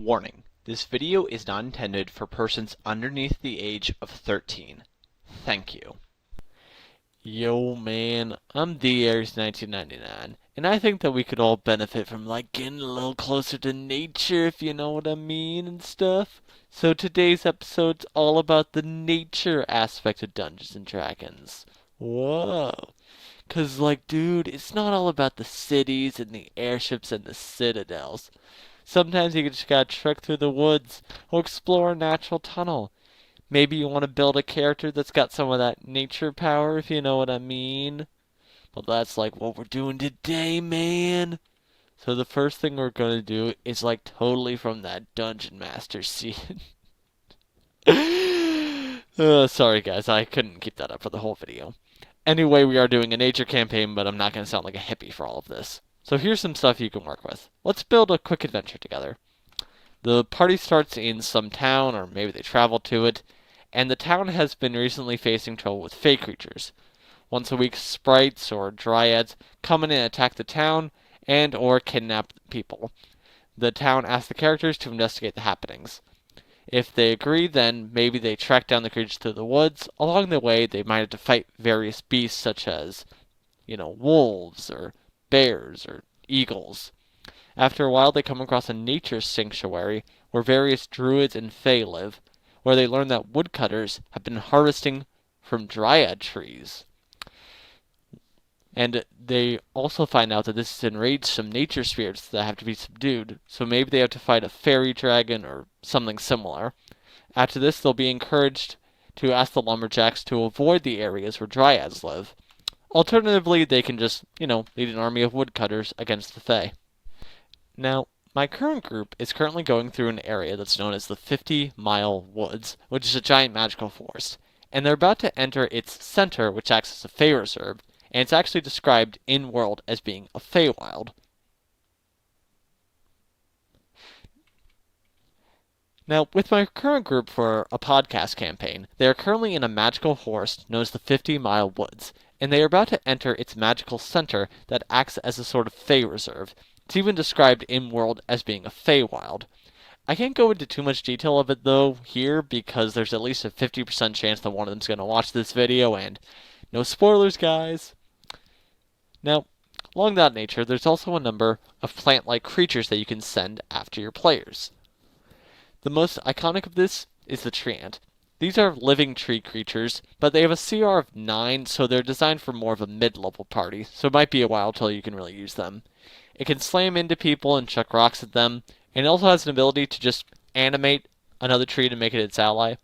Warning: this video is not intended for persons underneath the age of 13. Thank you. Yo man, I'm DAres1999, and I think that we could all benefit from getting a little closer to nature, if you know what I mean and stuff. So today's episode's all about the nature aspect of Dungeons and Dragons. Whoa. 'Cause dude, it's not all about the cities and the airships and the citadels. Sometimes you just gotta trek through the woods or explore a natural tunnel. Maybe you want to build a character that's got some of that nature power, if you know what I mean. Well, that's what we're doing today, man. So the first thing we're gonna do is totally from that Dungeon Master scene. Sorry guys, I couldn't keep that up for the whole video. Anyway, we are doing a nature campaign, but I'm not gonna sound like a hippie for all of this. So here's some stuff you can work with. Let's build a quick adventure together. The party starts in some town, or maybe they travel to it, and the town has been recently facing trouble with fey creatures. Once a week, sprites or dryads come in and attack the town and or kidnap people. The town asks the characters to investigate the happenings. If they agree, then maybe they track down the creatures through the woods. Along the way, they might have to fight various beasts such as, wolves or bears or eagles. After a while, they come across a nature sanctuary where various druids and fae live, where they learn that woodcutters have been harvesting from dryad trees. And they also find out that this has enraged some nature spirits that have to be subdued, so maybe they have to fight a fairy dragon or something similar. After this, they'll be encouraged to ask the lumberjacks to avoid the areas where dryads live. Alternatively, they can just, lead an army of woodcutters against the fae. Now, my current group is currently going through an area that's known as the 50-Mile Woods, which is a giant magical forest, and they're about to enter its center, which acts as a fae reserve, and it's actually described in-world as being a Feywild. Now, with my current group for a podcast campaign, they are currently in a magical forest known as the 50-Mile Woods, and they are about to enter its magical center that acts as a sort of Fey reserve. It's even described in-world as being a Feywild. I can't go into too much detail of it, though, here, because there's at least a 50% chance that one of them's going to watch this video, and no spoilers, guys! Now, along that nature, there's also a number of plant-like creatures that you can send after your players. The most iconic of this is the tree ant. These are living tree creatures, but they have a CR of 9, so they're designed for more of a mid-level party, so it might be a while till you can really use them. It can slam into people and chuck rocks at them, and it also has an ability to just animate another tree to make it its ally.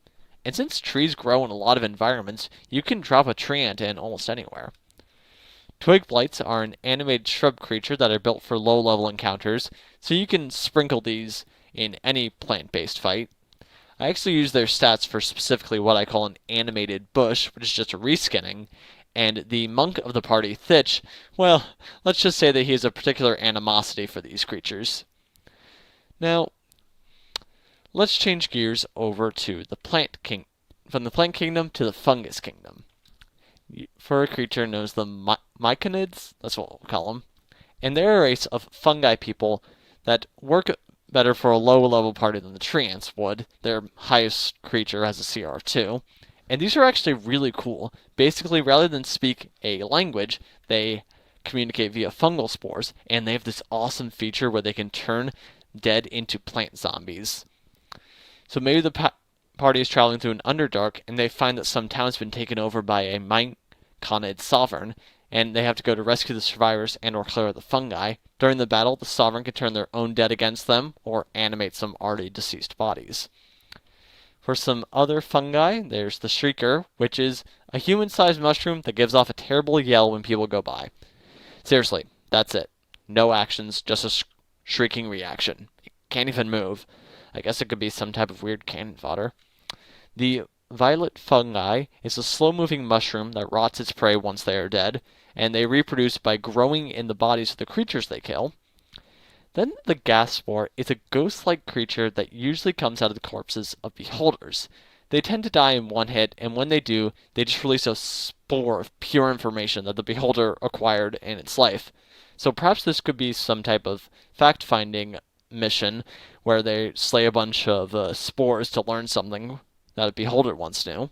And since trees grow in a lot of environments, you can drop a tree ant in almost anywhere. Twig blights are an animated shrub creature that are built for low-level encounters, so you can sprinkle these in any plant-based fight. I actually use their stats for specifically what I call an animated bush, which is just a reskinning, and the monk of the party, Thitch, well, let's just say that he has a particular animosity for these creatures. Now, let's change gears over to the from the plant kingdom to the fungus kingdom. For a creature known as the myconids, that's what we'll call them, and they're a race of fungi people that work better for a low-level party than the tree ants would. Their highest creature has a CR of 2. And these are actually really cool. Basically, rather than speak a language, they communicate via fungal spores, and they have this awesome feature where they can turn dead into plant zombies. So maybe the party is traveling through an Underdark, and they find that some town's been taken over by a myconid sovereign, and they have to go to rescue the survivors and or clear the fungi. During the battle, the sovereign can turn their own dead against them, or animate some already deceased bodies. For some other fungi, there's the Shrieker, which is a human-sized mushroom that gives off a terrible yell when people go by. Seriously, that's it. No actions, just a shrieking reaction. It can't even move. I guess it could be some type of weird cannon fodder. The violet fungi is a slow-moving mushroom that rots its prey once they are dead, and they reproduce by growing in the bodies of the creatures they kill. Then the gas spore is a ghost-like creature that usually comes out of the corpses of beholders. They tend to die in one hit, and when they do, they just release a spore of pure information that the beholder acquired in its life. So perhaps this could be some type of fact-finding mission where they slay a bunch of spores to learn something that a beholder once knew.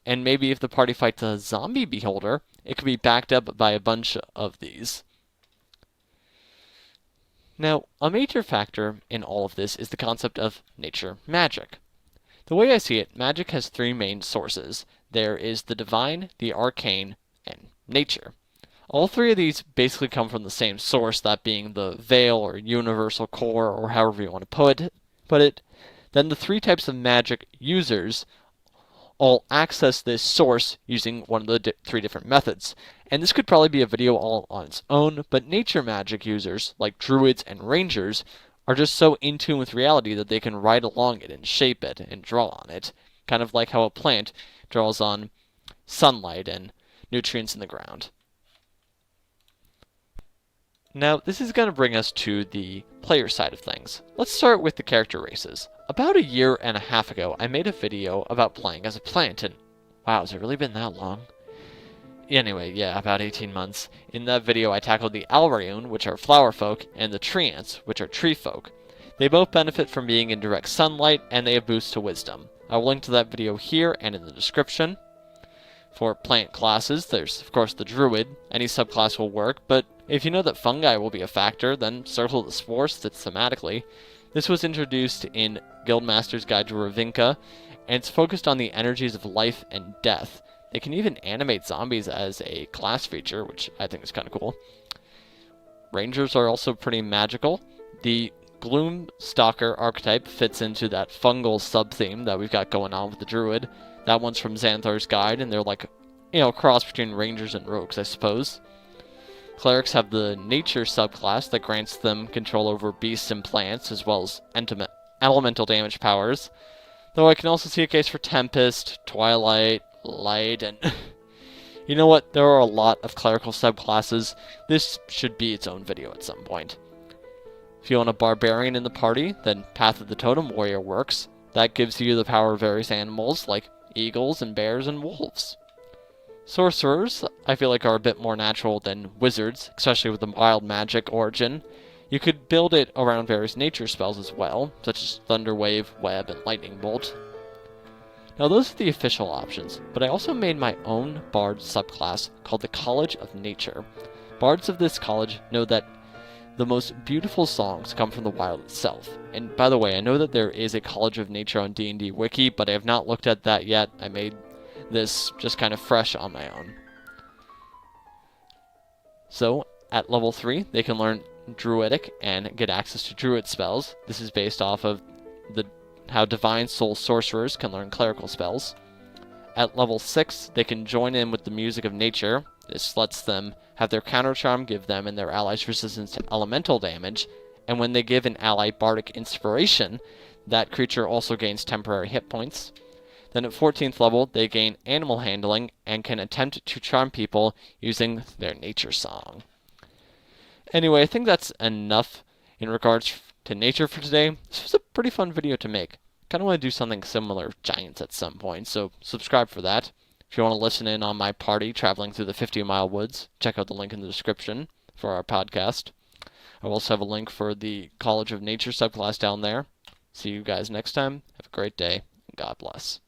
And maybe if the party fights a zombie beholder, it could be backed up by a bunch of these. Now, a major factor in all of this is the concept of nature magic. The way I see it, magic has three main sources. There is the divine, the arcane, and nature. All three of these basically come from the same source, that being the veil or universal core, or however you want to put it. Then the three types of magic users all access this source using one of the three different methods. And this could probably be a video all on its own, but nature magic users, like druids and rangers, are just so in tune with reality that they can ride along it and shape it and draw on it, kind of like how a plant draws on sunlight and nutrients in the ground. Now, this is going to bring us to the player side of things. Let's start with the character races. About a year and a half ago, I made a video about playing as a plant, and wow, has it really been that long? Anyway, yeah, about 18 months. In that video, I tackled the Alraun, which are flower folk, and the tree ants, which are tree folk. They both benefit from being in direct sunlight, and they have boosts to wisdom. I will link to that video here and in the description. For plant classes, there's of course the druid. Any subclass will work, but if you know that fungi will be a factor, then Circle of the Spores fits thematically. This was introduced in Guildmaster's Guide to RAVNICA, and it's focused on the energies of life and death. They can even animate zombies as a class feature, which I think is kind of cool. Rangers are also pretty magical. The Gloomstalker archetype fits into that fungal sub-theme that we've got going on with the druid. That one's from Xanthar's Guide, and they're like, a cross between rangers and rogues, I suppose. Clerics have the nature subclass that grants them control over beasts and plants, as well as elemental damage powers. Though I can also see a case for Tempest, Twilight, Light, and you know what? There are a lot of clerical subclasses. This should be its own video at some point. If you want a barbarian in the party, then Path of the Totem Warrior works. That gives you the power of various animals, like eagles and bears and wolves. Sorcerers, I feel like, are a bit more natural than wizards, especially with the wild magic origin. You could build it around various nature spells as well, such as Thunder Wave, Web, and Lightning Bolt. Now those are the official options, but I also made my own Bard subclass called the College of Nature. Bards of this college know that the most beautiful songs come from the wild itself. And by the way, I know that there is a College of Nature on D&D Wiki, but I have not looked at that yet. I made this just kind of fresh on my own. So, at level 3, they can learn Druidic and get access to Druid spells. This is based off of how Divine Soul Sorcerers can learn clerical spells. At level 6, they can join in with the music of nature. This lets them have their counter charm give them and their allies resistance to elemental damage, and when they give an ally bardic inspiration, that creature also gains temporary hit points. Then at 14th level, they gain animal handling and can attempt to charm people using their nature song. Anyway, I think that's enough in regards to nature for today. This was a pretty fun video to make. Kind of want to do something similar with giants at some point, so subscribe for that. If you want to listen in on my party traveling through the 50-mile woods, check out the link in the description for our podcast. I will also have a link for the College of Nature subclass down there. See you guys next time. Have a great day, and God bless.